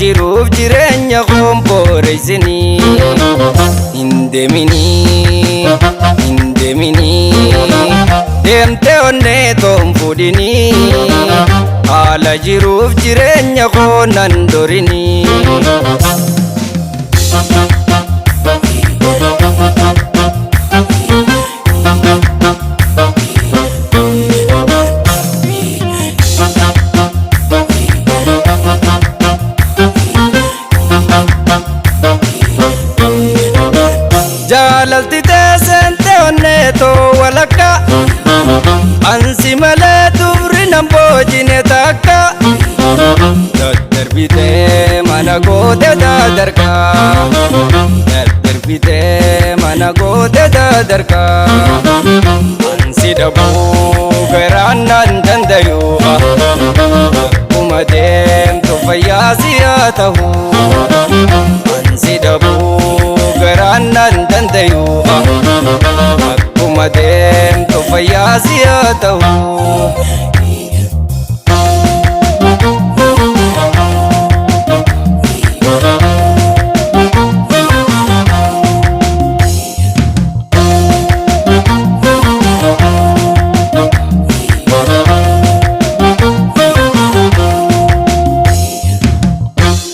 jiruuf jireenya komboreessinii hindeeminii deemtee onnee toon fuudhinii haala jiruuf jireenya koonan dorinii. Jaalalti teessente onnee too walakka ansi malee dubri nan boojine takka daddarbitee mana goote dadarkaa daddarbitee mana goote dadarkaa ansi dhabuu garaan nan dandayu akkuma deemtu fayyaa si haa ta'u ansi dhabuu garaan nan dandayu akkuma deemtu fayyaa si haa ta'u.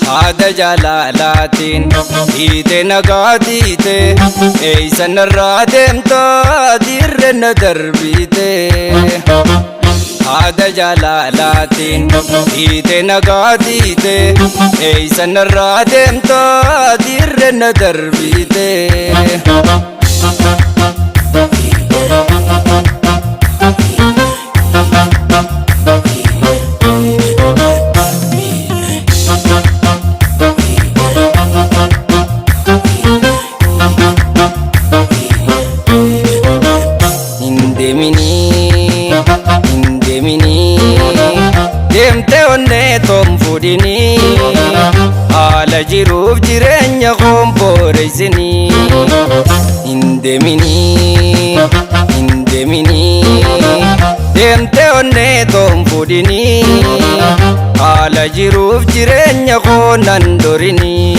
Haada jaalalatiin hiite nagaa tiite eeysa narraa deemtaa dirre na darbite. Haada jaalalatiin hiite nagaa tiite eeysa narraa deemtaa dirre na darbite. Hindeeminii deemtee onnee toon fuudhinii haala jiruuf jireenya komboreessinii hindeeminii deemtee onnee toon fuudhinii haala jiruuf jireenya koonan dorinii.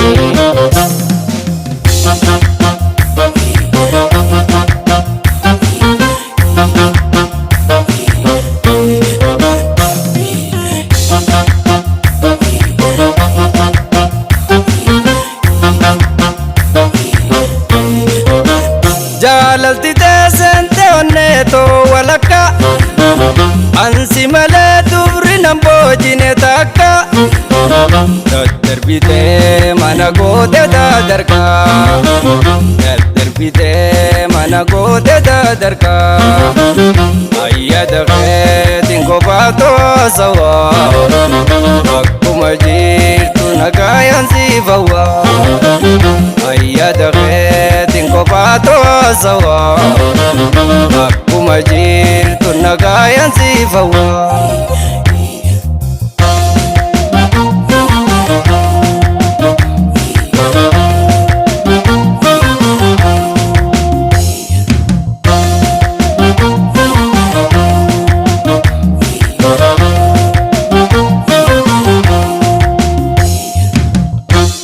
Jaalalti teessente onnee too walakka ansi malee dubri nan boojine takka daddarbitee mana goote dadarkaa daddarbitee mana goote dadarkaa ayyada keetiin kophaa toosawaa akkuma jirtu nagaayan siif hawwaa ayyada keetiin kophaa toosawaa akkuma jirtu nagaayan siif hawwaa.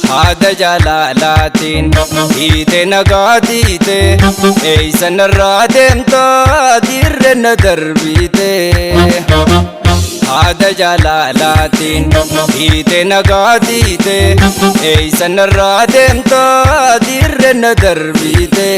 Haada jaalalatiin hiite nagaa tiite eeysa narraa deemtaa dirre na darbite. Haada jaalalatiin hiite nagaa tiite eeysa narraa deemtaa dirre na darbite.